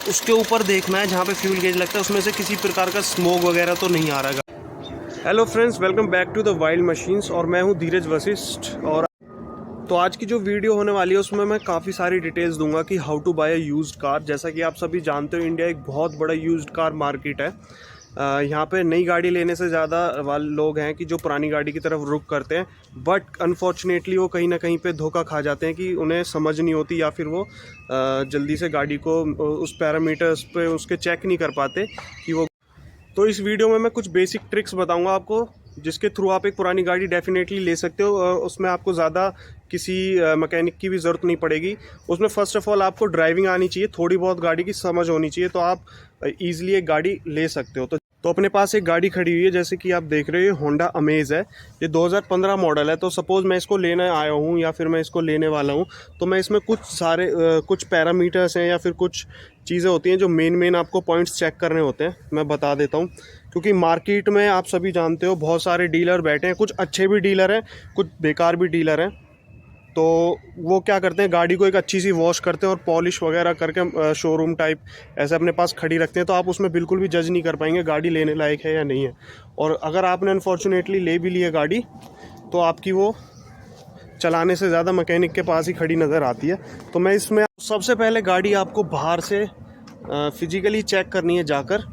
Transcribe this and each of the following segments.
उसके ऊपर देखना है जहाँ पे फ्यूल गेज लगता है, उसमें से किसी प्रकार का स्मोक वगैरह तो नहीं आ रहा। Hello friends, welcome back to the wild machines और मैं हूँ धीरज वशिष्ठ। और तो आज की जो वीडियो होने वाली है उसमें मैं काफ़ी सारी डिटेल्स दूंगा कि how to buy a used car. जैसा कि आप सभी जानते हो, इंडिया एक बहुत बड़ा यूज्ड कार मार्केट है। यहाँ पे नई गाड़ी लेने से ज़्यादा वाले लोग हैं कि जो पुरानी गाड़ी की तरफ रुख करते हैं, बट अनफॉर्चुनेटली वो कहीं ना कहीं पे धोखा खा जाते हैं कि उन्हें समझ नहीं होती या फिर वो जल्दी से गाड़ी को उस पैरामीटर्स पे उसके चेक नहीं कर पाते कि वो। तो इस वीडियो में मैं कुछ बेसिक ट्रिक्स बताऊंगा आपको, जिसके थ्रू आप एक पुरानी गाड़ी डेफिनेटली ले सकते हो। उसमें आपको ज़्यादा किसी मैकेनिक की भी ज़रूरत नहीं पड़ेगी। उसमें फ़र्स्ट ऑफ़ ऑल आपको ड्राइविंग आनी चाहिए, थोड़ी बहुत गाड़ी की समझ होनी चाहिए, तो आप ईज़िली एक गाड़ी ले सकते हो। तो अपने पास एक गाड़ी खड़ी हुई है, जैसे कि आप देख रहे हो, होंडा अमेज है। ये 2015 मॉडल है। तो सपोज़ मैं इसको लेने आया हूँ या फिर मैं इसको लेने वाला हूँ, तो मैं इसमें कुछ पैरामीटर्स हैं या फिर कुछ चीज़ें होती हैं जो मेन आपको पॉइंट्स चेक करने होते हैं, मैं बता देता हूँ। क्योंकि मार्केट में आप सभी जानते हो बहुत सारे डीलर बैठे हैं, कुछ अच्छे भी डीलर हैं, कुछ बेकार भी डीलर हैं। तो वो क्या करते हैं, गाड़ी को एक अच्छी सी वॉश करते हैं और पॉलिश वगैरह करके शोरूम टाइप ऐसे अपने पास खड़ी रखते हैं। तो आप उसमें बिल्कुल भी जज नहीं कर पाएंगे गाड़ी लेने लायक है या नहीं है। और अगर आपने अनफॉर्चुनेटली ले भी ली है गाड़ी, तो आपकी वो चलाने से ज़्यादा मैकेनिक के पास ही खड़ी नज़र आती है। तो मैं इसमें सबसे पहले गाड़ी आपको बाहर से फिजिकली चेक करनी है जाकर,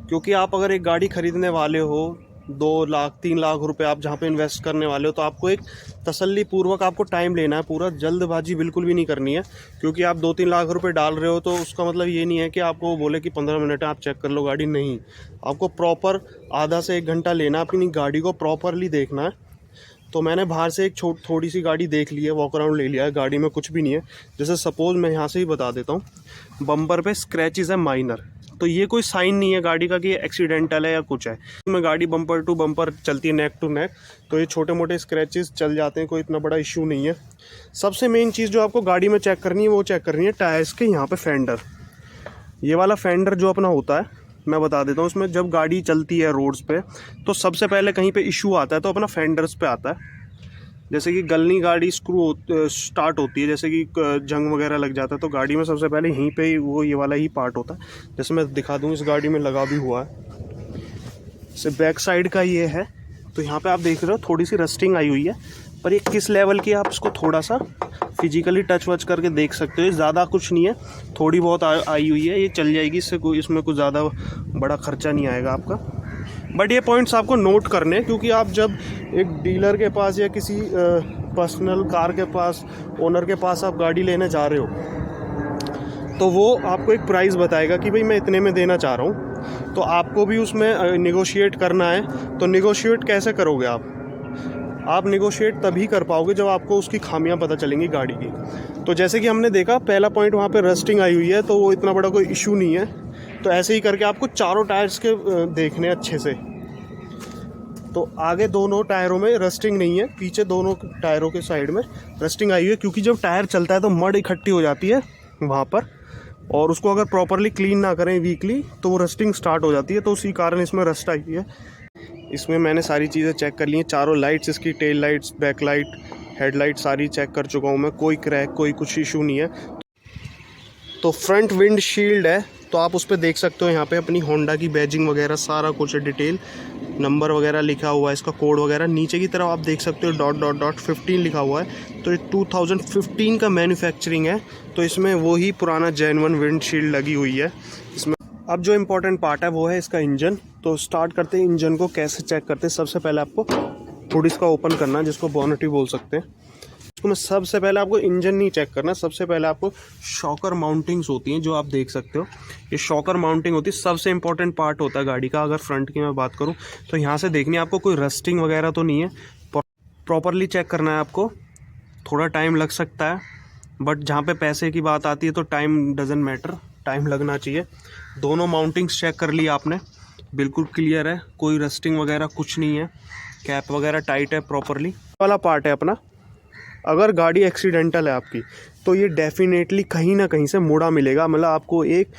क्योंकि आप अगर एक गाड़ी ख़रीदने वाले हो 2 लाख 3 लाख रुपए आप जहाँ पे इन्वेस्ट करने वाले हो, तो आपको एक तसल्ली पूर्वक आपको टाइम लेना है। पूरा जल्दबाजी बिल्कुल भी नहीं करनी है, क्योंकि आप 2-3 लाख रुपए डाल रहे हो तो उसका मतलब ये नहीं है कि आपको बोले कि 15 मिनट आप चेक कर लो गाड़ी। नहीं, आपको प्रॉपर आधा से 1 घंटा लेना, अपनी गाड़ी को प्रॉपरली देखना है। तो मैंने बाहर से एक थोड़ी सी गाड़ी देख ली है, वॉक अराउंड ले लिया है, गाड़ी में कुछ भी नहीं है। जैसे सपोज़ मैं यहाँ से ही बता देता हूँ, बम्पर पे स्क्रैचेस है माइनर, तो ये कोई साइन नहीं है गाड़ी का कि ये एक्सीडेंटल है या कुछ है। इसमें गाड़ी बम्पर टू बम्पर चलती है, नेक टू नेक, तो ये छोटे मोटे स्क्रैचेस चल जाते हैं, कोई इतना बड़ा इशू नहीं है। सबसे मेन चीज़ जो आपको गाड़ी में चेक करनी है वो चेक करनी है टायर्स के यहाँ पे फेंडर। ये वाला फेंडर जो अपना होता है, मैं बता देता हूँ, उसमें जब गाड़ी चलती है रोड्स पे तो सबसे पहले कहीं पे इशू आता है तो अपना फेंडर्स पे आता है। जैसे कि गलनी गाड़ी स्टार्ट होती है, जैसे कि जंग वगैरह लग जाता है, तो गाड़ी में सबसे पहले यहीं पे ही वो ये वाला ही पार्ट होता है। जैसे मैं दिखा दूँ, इस गाड़ी में लगा भी हुआ है, जैसे बैक साइड का ये है। तो यहाँ पे आप देख रहे हो थोड़ी सी रस्टिंग आई हुई है, पर ये किस लेवल की आप इसको थोड़ा सा फिजिकली टच वच करके देख सकते हो। ज़्यादा कुछ नहीं है, थोड़ी बहुत आई हुई है, ये चल जाएगी, इसमें कुछ ज़्यादा बड़ा खर्चा नहीं आएगा आपका। बट ये पॉइंट्स आपको नोट करने, क्योंकि आप जब एक डीलर के पास या किसी पर्सनल कार के पास ओनर के पास आप गाड़ी लेने जा रहे हो, तो वो आपको एक प्राइस बताएगा कि भाई मैं इतने में देना चाह रहा हूँ, तो आपको भी उसमें निगोशिएट करना है। तो निगोशिएट कैसे करोगे आप निगोशिएट तभी कर पाओगे जब आपको उसकी खामियां पता चलेंगी गाड़ी की। तो जैसे कि हमने देखा, पहला पॉइंट वहाँ पे रस्टिंग आई हुई है, तो वो इतना बड़ा कोई इशू नहीं है। तो ऐसे ही करके आपको चारों टायर्स के देखने अच्छे से। तो आगे दोनों टायरों में रस्टिंग नहीं है, पीछे दोनों टायरों के साइड में रस्टिंग आई हुई है, क्योंकि जब टायर चलता है तो मड इकट्ठी हो जाती है वहाँ पर, और उसको अगर प्रॉपरली क्लीन ना करें वीकली तो वो रस्टिंग स्टार्ट हो जाती है। तो उसी कारण इसमें रस्ट आई हुई है। इसमें मैंने सारी चीज़ें चेक कर ली हैं, चारों लाइट्स, इसकी tail lights, back light, headlight सारी चेक कर चुका हूँ मैं, कोई क्रैक कोई कुछ इशू नहीं है। तो फ्रंट विंड शील्ड है, तो आप उस पर देख सकते हो, यहाँ पे अपनी होंडा की बैजिंग वगैरह सारा कुछ है, डिटेल नंबर वगैरह लिखा हुआ है, इसका कोड वगैरह। नीचे की तरफ आप देख सकते हो ....15 लिखा हुआ है, तो ये 2015 का मैन्युफैक्चरिंग है। तो इसमें वही पुराना जेन्युइन विंड शील्ड लगी हुई है इसमें। अब जो इम्पोर्टेंट पार्ट है वो है इसका इंजन। तो स्टार्ट करते हैं, इंजन को कैसे चेक करते हैं। सबसे पहले आपको हुड इसका ओपन करना है, जिसको बोनट भी बोल सकते हैं। इसको मैं सबसे पहले आपको इंजन नहीं चेक करना, सबसे पहले आपको शॉकर माउंटिंग्स होती हैं जो आप देख सकते हो। ये शॉकर माउंटिंग होती है, सबसे इंपॉर्टेंट पार्ट होता है गाड़ी का। अगर फ्रंट की मैं बात करूँ तो यहाँ से देखनी है आपको, कोई रस्टिंग वगैरह तो नहीं है, प्रॉपरली चेक करना है आपको। थोड़ा टाइम लग सकता है, बट जहाँ पे पैसे की बात आती है तो टाइम डजंट मैटर, टाइम लगना चाहिए। दोनों माउंटिंग्स चेक कर ली आपने, बिल्कुल क्लियर है, कोई रस्टिंग वगैरह कुछ नहीं है, कैप वगैरह टाइट है प्रॉपरली। वाला पार्ट है अपना, अगर गाड़ी एक्सीडेंटल है आपकी तो ये डेफिनेटली कहीं ना कहीं से मुड़ा मिलेगा, मतलब आपको एक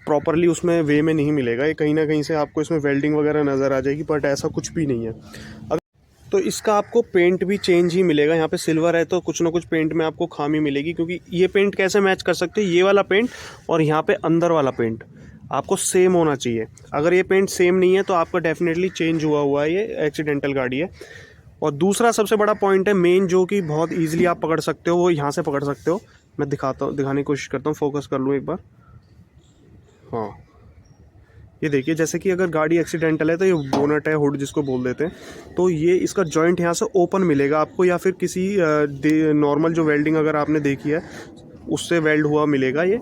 प्रॉपरली उसमें वे में नहीं मिलेगा। ये कहीं ना कहीं से आपको इसमें वेल्डिंग वगैरह नज़र आ जाएगी, बट ऐसा कुछ भी नहीं है। तो इसका आपको पेंट भी चेंज ही मिलेगा। यहाँ पे सिल्वर है तो कुछ ना कुछ पेंट में आपको खामी मिलेगी, क्योंकि ये पेंट कैसे मैच कर सकते हो, ये वाला पेंट और यहाँ पे अंदर वाला पेंट आपको सेम होना चाहिए। अगर ये पेंट सेम नहीं है तो आपका डेफिनेटली चेंज हुआ है, ये एक्सीडेंटल गाड़ी है। और दूसरा सबसे बड़ा पॉइंट है मेन, जो कि बहुत ईजिली आप पकड़ सकते हो, वो यहाँ से पकड़ सकते हो। मैं दिखाने की कोशिश करता हूँ, फोकस कर लूँ एक बार। हाँ, ये देखिए, जैसे कि अगर गाड़ी एक्सीडेंटल है तो ये बोनट है, हुड जिसको बोल देते हैं, तो ये इसका जॉइंट यहाँ से ओपन मिलेगा आपको, या फिर किसी नॉर्मल जो वेल्डिंग अगर आपने देखी है उससे वेल्ड हुआ मिलेगा ये।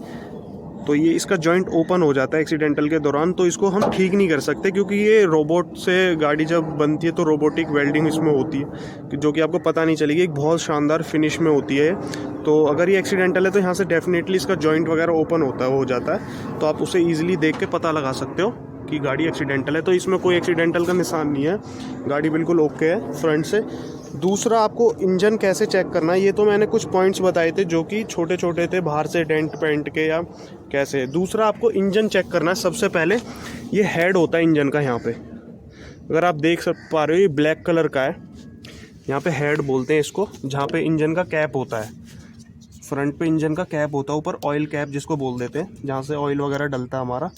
तो ये इसका जॉइंट ओपन हो जाता है एक्सीडेंटल के दौरान, तो इसको हम ठीक नहीं कर सकते, क्योंकि ये रोबोट से गाड़ी जब बनती है तो रोबोटिक वेल्डिंग इसमें होती है, जो कि आपको पता नहीं चलेगी। एक बहुत शानदार फिनिश में होती है। तो अगर ये एक्सीडेंटल है तो यहाँ से डेफिनेटली इसका जॉइंट वगैरह ओपन हो जाता है, तो आप उसे ईजिली देख के पता लगा सकते हो कि गाड़ी एक्सीडेंटल है। तो इसमें कोई एक्सीडेंटल का निशान नहीं है, गाड़ी बिल्कुल ओके है फ्रंट से। दूसरा, आपको इंजन कैसे चेक करना है, ये तो मैंने कुछ पॉइंट्स बताए थे जो कि छोटे छोटे थे, बाहर से डेंट पेंट के या कैसे। दूसरा, आपको इंजन चेक करना है। सबसे पहले ये हेड होता है इंजन का, यहाँ पे अगर आप देख पा रहे हो, ये ब्लैक कलर का है, यहाँ पे हेड बोलते हैं इसको, जहाँ पे इंजन का कैप होता है। फ्रंट पे इंजन का कैप होता है, ऊपर ऑयल कैप जिसको बोल देते हैं, जहाँ से ऑयल वगैरह डलता है हमारा।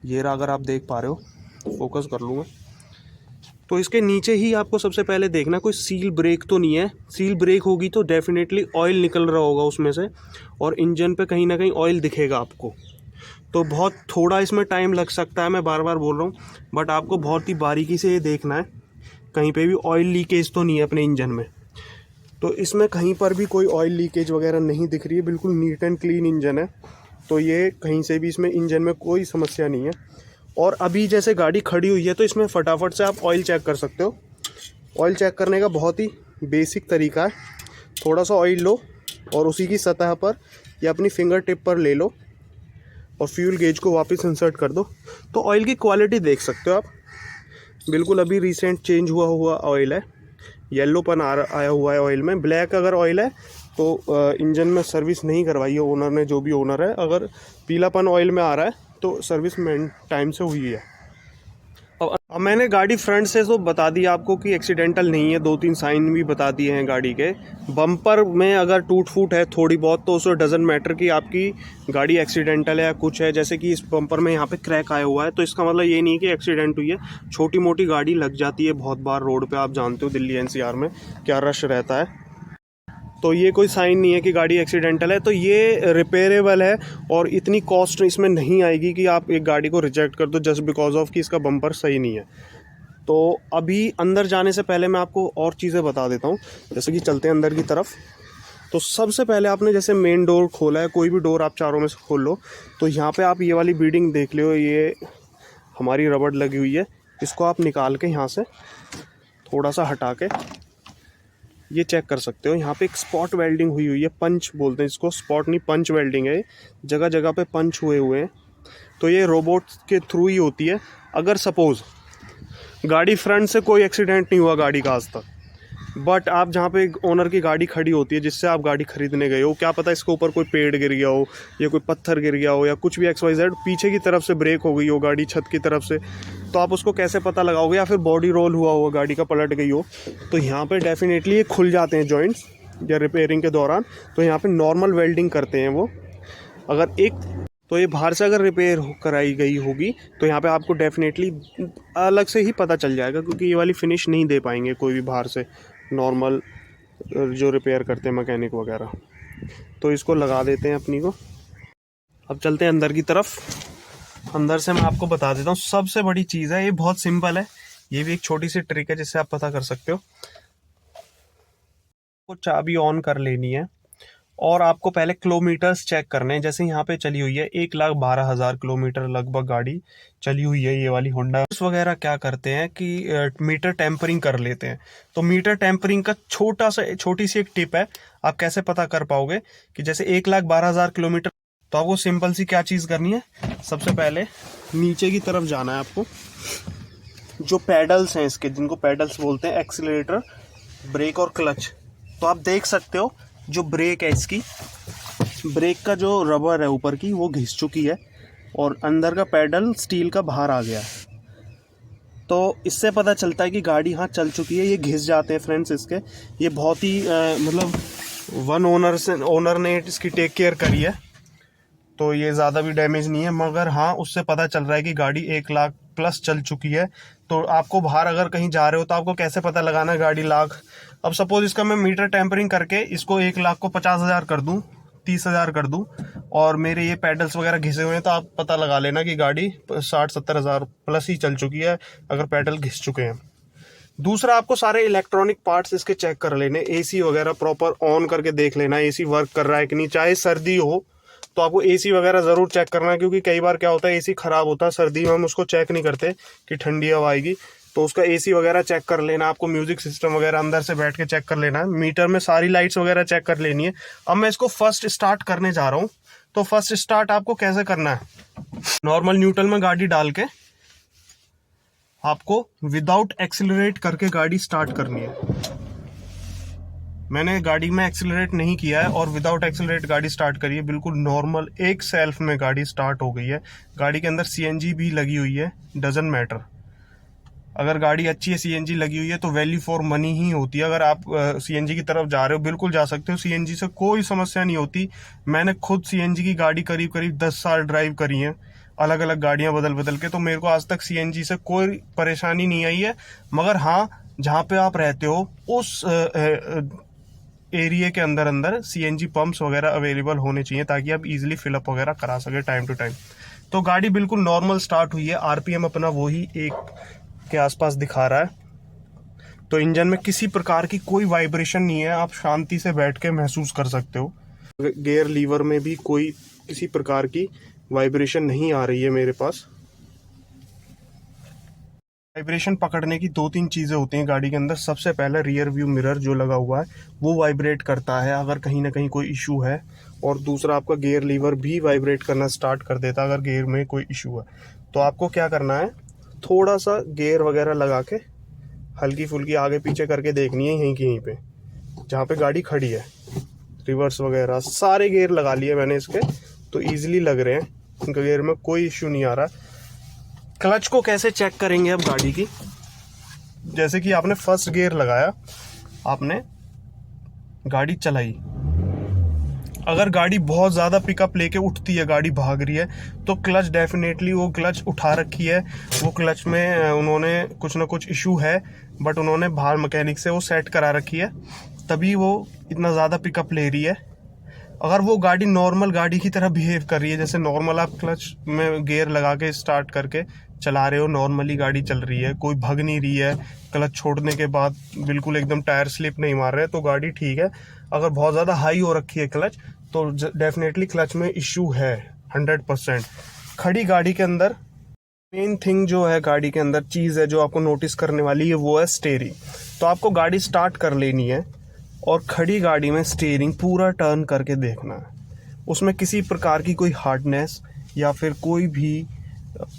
ये रहा, अगर आप देख पा रहे हो, फोकस कर लूँगा। तो इसके नीचे ही आपको सबसे पहले देखना कोई सील ब्रेक तो नहीं है। सील ब्रेक होगी तो डेफिनेटली ऑयल निकल रहा होगा उसमें से, और इंजन पे कहीं ना कहीं ऑयल दिखेगा आपको। तो बहुत थोड़ा इसमें टाइम लग सकता है, मैं बार बार बोल रहा हूँ, बट आपको बहुत ही बारीकी से ये देखना है कहीं पे भी ऑयल लीकेज तो नहीं है अपने इंजन में। तो इसमें कहीं पर भी कोई ऑयल लीकेज वगैरह नहीं दिख रही है, बिल्कुल नीट एंड क्लीन इंजन है। तो ये कहीं से भी इसमें इंजन में कोई समस्या नहीं है। और अभी जैसे गाड़ी खड़ी हुई है तो इसमें फटाफट से आप ऑयल चेक कर सकते हो। ऑयल चेक करने का बहुत ही बेसिक तरीका है। थोड़ा सा ऑयल लो और उसी की सतह पर या अपनी फिंगर टिप पर ले लो और फ्यूल गेज को वापस इंसर्ट कर दो, तो ऑयल की क्वालिटी देख सकते हो आप। बिल्कुल अभी रिसेंट चेंज हुआ ऑयल है, येल्लोपन आया हुआ है ऑयल में। ब्लैक अगर ऑयल है तो इंजन में सर्विस नहीं करवाई है ओनर ने, जो भी ओनर है। अगर पीलापन ऑयल में आ रहा है तो सर्विस टाइम से हुई है। अब मैंने गाड़ी फ्रंट से तो बता दिया आपको कि एक्सीडेंटल नहीं है, 2-3 साइन भी बता दिए हैं गाड़ी के। बम्पर में अगर टूट फूट है थोड़ी बहुत तो उससे डजंट मैटर कि आपकी गाड़ी एक्सीडेंटल है या कुछ है। जैसे कि इस बम्पर में यहाँ पे क्रैक आया हुआ है, तो इसका मतलब ये नहीं है कि एक्सीडेंट हुई है। छोटी मोटी गाड़ी लग जाती है बहुत बार रोड पे, आप जानते हो दिल्ली एनसीआर में क्या रश रहता है। तो ये कोई साइन नहीं है कि गाड़ी एक्सीडेंटल है, तो ये रिपेयरेबल है और इतनी कॉस्ट इसमें नहीं आएगी कि आप एक गाड़ी को रिजेक्ट कर दो जस्ट बिकॉज ऑफ कि इसका बम्पर सही नहीं है। तो अभी अंदर जाने से पहले मैं आपको और चीज़ें बता देता हूँ, जैसे कि चलते हैं अंदर की तरफ। तो सबसे पहले आपने जैसे मेन डोर खोला है, कोई भी डोर आप चारों में से खोल लो, तो यहाँ पे आप ये वाली बीडिंग देख लो, ये हमारी रबड़ लगी हुई है। इसको आप निकाल के यहाँ से थोड़ा सा हटा के ये चेक कर सकते हो। यहाँ पे एक स्पॉट वेल्डिंग हुई है, पंच बोलते हैं इसको, स्पॉट नहीं पंच वेल्डिंग है। जगह जगह पे पंच हुए हैं, तो ये रोबोट के थ्रू ही होती है। अगर सपोज़ गाड़ी फ्रंट से कोई एक्सीडेंट नहीं हुआ गाड़ी का आज तक, बट आप जहाँ पे ओनर की गाड़ी खड़ी होती है जिससे आप गाड़ी खरीदने गए हो, क्या पता इसके ऊपर कोई पेड़ गिर गया हो या कोई पत्थर गिर गया हो या कुछ भी XYZ, पीछे की तरफ से ब्रेक हो गई हो गाड़ी छत की तरफ से, तो आप उसको कैसे पता लगाओगे? या फिर बॉडी रोल हुआ हो, गाड़ी का पलट गई हो, तो यहाँ पे डेफिनेटली ये खुल जाते हैं जॉइंट्स या रिपेयरिंग के दौरान। तो यहाँ पे नॉर्मल वेल्डिंग करते हैं वो। अगर एक तो ये बाहर से अगर रिपेयर कराई गई होगी तो यहाँ पे आपको डेफिनेटली अलग से ही पता चल जाएगा, क्योंकि ये वाली फिनिश नहीं दे पाएंगे कोई भी बाहर से नॉर्मल जो रिपेयर करते हैं मैकेनिक वगैरह। तो इसको लगा देते हैं अपनी को। अब चलते हैं अंदर की तरफ। अंदर से मैं आपको बता देता हूँ, सबसे बड़ी चीज़ है, ये बहुत सिंपल है, ये भी एक छोटी सी ट्रिक है जिससे आप पता कर सकते हो। वो चाबी ऑन कर लेनी है और आपको पहले किलोमीटर्स चेक करने हैं। जैसे यहाँ पे चली हुई है 1,12,000 किलोमीटर लगभग गाड़ी चली हुई है ये वाली होंडा वगैरह। क्या करते हैं कि मीटर टेम्परिंग कर लेते हैं। तो मीटर टेम्परिंग का छोटी सी एक टिप है, आप कैसे पता कर पाओगे कि जैसे 1,12,000 किलोमीटर, तो आपको सिंपल सी क्या चीज़ करनी है, सबसे पहले नीचे की तरफ जाना है आपको। जो पैडल्स हैं इसके, जिनको पैडल्स बोलते हैं, एक्सीलरेटर, ब्रेक और क्लच, तो आप देख सकते हो जो ब्रेक है इसकी, ब्रेक का जो रबर है ऊपर की वो घिस चुकी है और अंदर का पैडल स्टील का बाहर आ गया है। तो इससे पता चलता है कि गाड़ी हाँ चल चुकी है। ये घिस जाते हैं फ्रेंड्स इसके, ये बहुत ही मतलब ओनर ने इसकी टेक केयर करी है, तो ये ज़्यादा भी डैमेज नहीं है। मगर हाँ उससे पता चल रहा है कि गाड़ी 1 लाख प्लस चल चुकी है। तो आपको बाहर अगर कहीं जा रहे हो तो आपको कैसे पता लगाना है गाड़ी लाख, अब सपोज इसका मैं मीटर टेम्परिंग करके इसको 1 लाख को 50,000 कर दूं, 30,000 कर दूं, और मेरे ये पैडल्स वगैरह घिसे हुए हैं, तो आप पता लगा लेना कि गाड़ी 60-70,000 प्लस ही चल चुकी है अगर पैडल घिस चुके हैं। दूसरा, आपको सारे इलेक्ट्रॉनिक पार्ट्स इसके चेक कर लेने, एसी वगैरह प्रॉपर ऑन करके देख लेना एसी वर्क कर रहा है कि नहीं। चाहे सर्दी हो तो आपको एसी वगैरह ज़रूर चेक करना है, क्योंकि कई बार क्या होता है एसी ख़राब होता है, सर्दी में हम उसको चेक नहीं करते कि ठंडी हवा आएगी, तो उसका एसी वगैरह चेक कर लेना। आपको म्यूजिक सिस्टम वगैरह अंदर से बैठ के चेक कर लेना है। मीटर में सारी लाइट्स वगैरह चेक कर लेनी है। अब मैं इसको फर्स्ट स्टार्ट करने जा रहा हूँ। तो फर्स्ट स्टार्ट आपको कैसे करना है, नॉर्मल न्यूट्रल में गाड़ी डाल के आपको विदाउट एक्सिलरेट करके गाड़ी स्टार्ट करनी है। मैंने गाड़ी में एक्सिलरेट नहीं किया है और विदाउट एक्सिलरेट गाड़ी स्टार्ट करी है, बिल्कुल नॉर्मल एक सेल्फ में गाड़ी स्टार्ट हो गई है। गाड़ी के अंदर सीएनजी भी लगी हुई है, डजंट मैटर। अगर गाड़ी अच्छी है, सीएनजी लगी हुई है, तो वैल्यू फॉर मनी ही होती है। अगर आप सीएनजी की तरफ जा रहे हो, बिल्कुल जा सकते हो, सीएनजी से कोई समस्या नहीं होती। मैंने खुद सीएनजी की गाड़ी करीब 10 साल ड्राइव करी है, अलग अलग गाड़ियां बदल बदल के, तो मेरे को आज तक सीएनजी से कोई परेशानी नहीं आई है। मगर हाँ, जहाँ पे आप रहते हो उस एरिया के अंदर सीएनजी पंप्स वगैरह अवेलेबल होने चाहिए, ताकि आप इजीली फिलअप वगैरह करा सके टाइम टू टाइम। तो गाड़ी बिल्कुल नॉर्मल स्टार्ट हुई है, आरपीएम अपना वही 1 के आसपास दिखा रहा है। तो इंजन में किसी प्रकार की कोई वाइब्रेशन नहीं है, आप शांति से बैठ के महसूस कर सकते हो। गियर लीवर में भी कोई किसी प्रकार की वाइब्रेशन नहीं आ रही है मेरे पास। वाइब्रेशन पकड़ने की 2-3 चीज़ें होती हैं गाड़ी के अंदर। सबसे पहले रियर व्यू मिरर जो लगा हुआ है वो वाइब्रेट करता है अगर कहीं ना कहीं कोई इशू है, और दूसरा आपका गियर लीवर भी वाइब्रेट करना स्टार्ट कर देता है अगर गियर में कोई इशू है। तो आपको क्या करना है, थोड़ा सा गियर वगैरह लगा के हल्की फुल्की आगे पीछे करके देखनी है, यहीं पे जहाँ पे गाड़ी खड़ी है। रिवर्स वगैरह सारे गियर लगा लिए मैंने इसके, तो ईजिली लग रहे हैं, उनके गियर में कोई इशू नहीं आ रहा। क्लच को कैसे चेक करेंगे अब गाड़ी की, जैसे कि आपने फर्स्ट गियर लगाया, आपने गाड़ी चलाई, अगर गाड़ी बहुत ज़्यादा पिकअप लेके उठती है, गाड़ी भाग रही है, तो क्लच डेफिनेटली वो क्लच उठा रखी है, वो क्लच में उन्होंने कुछ ना कुछ इशू है, बट उन्होंने बाहर मैकेनिक से वो सेट करा रखी है, तभी वो इतना ज़्यादा पिकअप ले रही है। अगर वो गाड़ी नॉर्मल गाड़ी की तरह बिहेव कर रही है, जैसे नॉर्मल आप क्लच में गियर लगा के स्टार्ट करके चला रहे हो, नॉर्मली गाड़ी चल रही है, कोई भग नहीं रही है, क्लच छोड़ने के बाद बिल्कुल एकदम टायर स्लिप नहीं मार रहे, तो गाड़ी ठीक है। अगर बहुत ज़्यादा हाई हो रखी है क्लच, तो डेफिनेटली क्लच में इशू है 100%। खड़ी गाड़ी के अंदर मेन थिंग जो है, गाड़ी के अंदर चीज़ है जो आपको नोटिस करने वाली है, वो है स्टीयरिंग। तो आपको गाड़ी स्टार्ट कर लेनी है और खड़ी गाड़ी में स्टीयरिंग पूरा टर्न करके देखना है, उसमें किसी प्रकार की कोई हार्डनेस या फिर कोई भी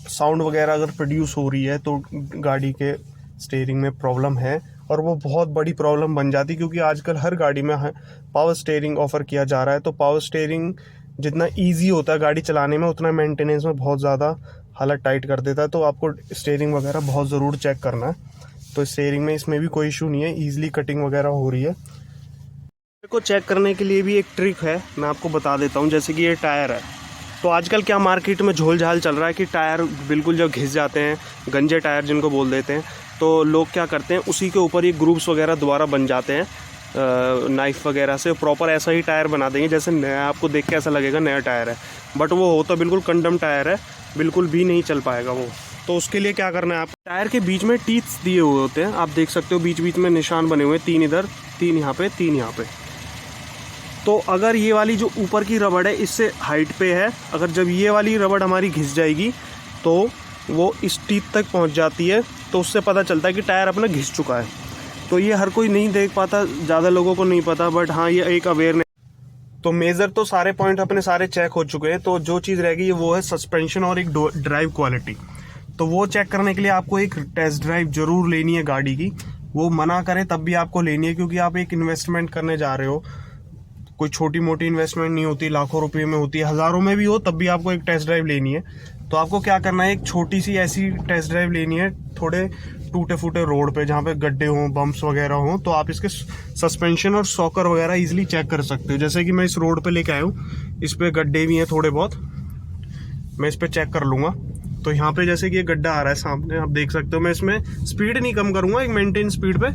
साउंड वगैरह अगर प्रोड्यूस हो रही है तो गाड़ी के स्टीयरिंग में प्रॉब्लम है, और वो बहुत बड़ी प्रॉब्लम बन जाती है, क्योंकि आजकल हर गाड़ी में पावर स्टीयरिंग ऑफर किया जा रहा है। तो पावर स्टीयरिंग जितना इजी होता है गाड़ी चलाने में, उतना मेंटेनेंस में बहुत ज़्यादा हालत टाइट कर देता है। तो आपको स्टीयरिंग वगैरह बहुत ज़रूर चेक करना है। तो स्टीयरिंग में इसमें भी कोई इशू नहीं है, ईजिली कटिंग वगैरह हो रही है। को चेक करने के लिए भी एक ट्रिक है, मैं आपको बता देता हूँ। जैसे कि ये टायर है, तो आजकल क्या मार्केट में झोल झाल चल रहा है कि टायर बिल्कुल जब घिस जाते हैं, गंजे टायर जिनको बोल देते हैं, तो लोग क्या करते हैं, उसी के ऊपर ये ग्रूव्स वगैरह दोबारा बन जाते हैं नाइफ वगैरह से, प्रॉपर ऐसा ही टायर बना देंगे जैसे नया, आपको देख के ऐसा लगेगा नया टायर है, बट वो होता बिल्कुल कंडम टायर है, बिल्कुल भी नहीं चल पाएगा वो। तो उसके लिए क्या करना है, आप टायर के बीच में टीथ्स दिए हुए होते हैं, आप देख सकते हो बीच बीच में निशान बने हुए हैं, 3 इधर, 3 यहाँ पे, 3 यहाँ पे। तो अगर ये वाली जो ऊपर की रबड़ है इससे हाइट पे है, अगर जब ये वाली रबड़ हमारी घिस जाएगी तो वो इस टीथ तक पहुंच जाती है, तो उससे पता चलता है कि टायर अपना घिस चुका है। तो ये हर कोई नहीं देख पाता, ज़्यादा लोगों को नहीं पता, बट हाँ ये एक अवेयरनेस। तो मेजर तो सारे पॉइंट अपने सारे चेक हो चुके हैं, तो जो चीज़ रहेगी वो है सस्पेंशन और एक ड्राइव क्वालिटी। तो वो चेक करने के लिए आपको एक टेस्ट ड्राइव जरूर लेनी है गाड़ी की, वो मना करे तब भी आपको लेनी है, क्योंकि आप एक इन्वेस्टमेंट करने जा रहे हो, कोई छोटी मोटी इन्वेस्टमेंट नहीं होती, लाखों रुपए में होती है, हज़ारों में भी हो, तब भी आपको एक टेस्ट ड्राइव लेनी है। तो आपको क्या करना है, एक छोटी सी ऐसी टेस्ट ड्राइव लेनी है थोड़े टूटे फूटे रोड पे जहाँ पे गड्ढे हों, बम्प्स वगैरह हों, तो आप इसके सस्पेंशन और सॉकर वगैरह इजीली चेक कर सकते हो। जैसे कि मैं इस रोड पे लेके आया हूँ, इस पे गड्ढे भी हैं थोड़े बहुत, मैं इस पे चेक कर लूँगा। तो यहाँ पे जैसे कि ये गड्ढा आ रहा है सामने, आप देख सकते हो। मैं इसमें स्पीड नहीं कम करूँगा, एक मेंटेन स्पीड पे।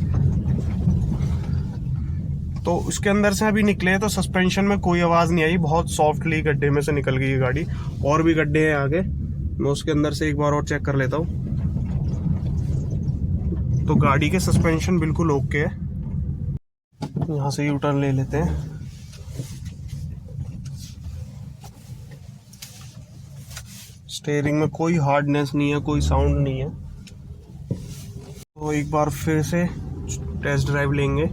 तो उसके अंदर से अभी निकले तो सस्पेंशन में कोई आवाज़ नहीं आई, बहुत सॉफ्टली गड्ढे में से निकल गई ये गाड़ी। और भी गड्ढे हैं आगे, मैं उसके अंदर से एक बार और चेक कर लेता हूँ। तो गाड़ी के सस्पेंशन बिल्कुल ओके है। यहाँ से यू टर्न ले लेते हैं। स्टीयरिंग में कोई हार्डनेस नहीं है, कोई साउंड नहीं है। तो एक बार फिर से टेस्ट ड्राइव लेंगे।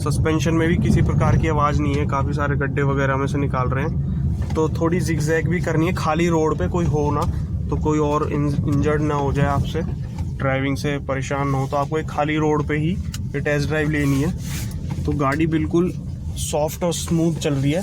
सस्पेंशन में भी किसी प्रकार की आवाज़ नहीं है, काफ़ी सारे गड्ढे वगैरह में से निकाल रहे हैं। तो थोड़ी जिगजैग भी करनी है, खाली रोड पे कोई हो ना, तो कोई और इंजर्ड ना हो जाए, आपसे ड्राइविंग से परेशान ना हो। तो आपको एक खाली रोड पे ही ये टेस्ट ड्राइव लेनी है। तो गाड़ी बिल्कुल सॉफ्ट और स्मूथ चल रही है।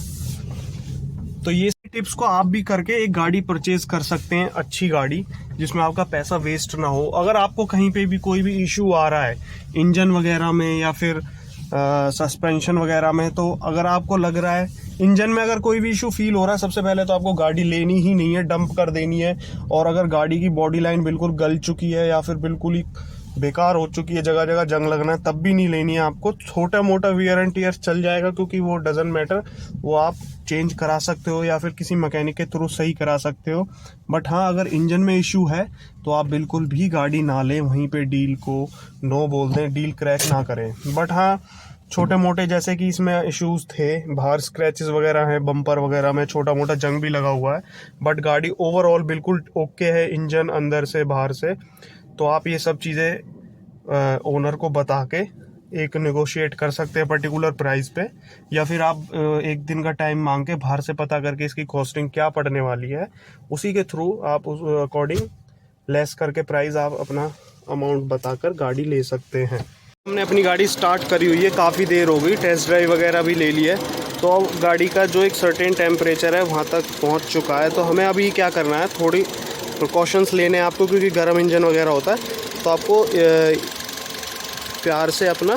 तो ये टिप्स को आप भी करके एक गाड़ी परचेज कर सकते हैं, अच्छी गाड़ी जिसमें आपका पैसा वेस्ट ना हो। अगर आपको कहीं पे भी कोई भी इशू आ रहा है इंजन वगैरह में या फिर सस्पेंशन वगैरह में, तो अगर आपको लग रहा है इंजन में अगर कोई भी इशू फील हो रहा है, सबसे पहले तो आपको गाड़ी लेनी ही नहीं है, डंप कर देनी है। और अगर गाड़ी की बॉडी लाइन बिल्कुल गल चुकी है या फिर बिल्कुल ही बेकार हो चुकी है, जगह जगह जंग लगना है, तब भी नहीं लेनी है आपको। छोटा मोटा वियर एंड टियर चल जाएगा, क्योंकि वो डजंट मैटर, वो आप चेंज करा सकते हो या फिर किसी मैकेनिक के थ्रू सही करा सकते हो। बट हाँ, अगर इंजन में इशू है तो आप बिल्कुल भी गाड़ी ना लें, वहीं पे डील को नो बोल दें, डील क्रैक ना करें। बट हाँ, छोटे मोटे जैसे कि इसमें इश्यूज थे, बाहर स्क्रैचेस वगैरह हैं, बम्पर वगैरह में छोटा मोटा जंग भी लगा हुआ है, बट गाड़ी ओवरऑल बिल्कुल ओके है, इंजन अंदर से बाहर से। तो आप ये सब चीज़ें ओनर को बता के एक नेगोशिएट कर सकते हैं पर्टिकुलर प्राइस पे, या फिर आप एक दिन का टाइम मांग के बाहर से पता करके इसकी कॉस्टिंग क्या पड़ने वाली है, उसी के थ्रू आप उस अकॉर्डिंग लेस करके प्राइस आप अपना अमाउंट बताकर गाड़ी ले सकते हैं। हमने अपनी गाड़ी स्टार्ट करी हुई है, काफ़ी देर हो गई, टेस्ट ड्राइव वगैरह भी ले ली है। तो अब गाड़ी का जो एक सर्टेन टेम्परेचर है वहाँ तक पहुँच चुका है। तो हमें अभी क्या करना है, थोड़ी प्रिकॉशंस लेने हैं आपको, क्योंकि गर्म इंजन वगैरह होता है। तो आपको प्यार से अपना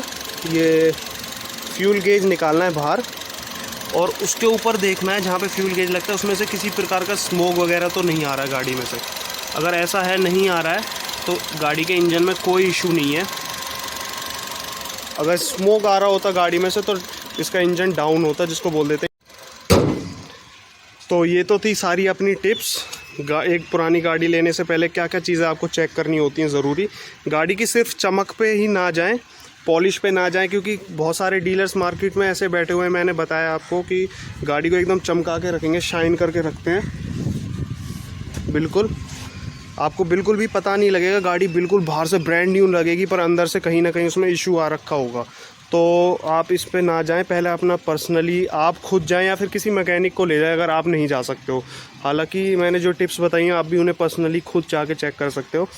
ये फ्यूल गेज निकालना है बाहर, और उसके ऊपर देखना है जहाँ पे फ्यूल गेज लगता है उसमें से किसी प्रकार का स्मोक वगैरह तो नहीं आ रहा है गाड़ी में से। अगर ऐसा है, नहीं आ रहा है, तो गाड़ी के इंजन में कोई इशू नहीं है। अगर स्मोक आ रहा होता गाड़ी में से तो इसका इंजन डाउन होता, जिसको बोल देते हैं। तो ये तो थी सारी अपनी टिप्स। एक पुरानी गाड़ी लेने से पहले क्या क्या चीज़ें आपको चेक करनी होती हैं ज़रूरी। गाड़ी की सिर्फ चमक पे ही ना जाएं, पॉलिश पे ना जाएं, क्योंकि बहुत सारे डीलर्स मार्केट में ऐसे बैठे हुए हैं, मैंने बताया आपको कि गाड़ी को एकदम चमका के रखेंगे, शाइन करके रखते हैं। बिल्कुल आपको बिल्कुल भी पता नहीं लगेगा, गाड़ी बिल्कुल बाहर से ब्रांड न्यू लगेगी, पर अंदर से कहीं ना कहीं उसमें इशू आ रखा होगा। तो आप इस पे ना जाएं, पहले अपना पर्सनली आप खुद जाएं या फिर किसी मैकेनिक को ले जाएं अगर आप नहीं जा सकते हो। हालांकि मैंने जो टिप्स बताई हैं आप भी उन्हें पर्सनली खुद जाके चेक कर सकते हो।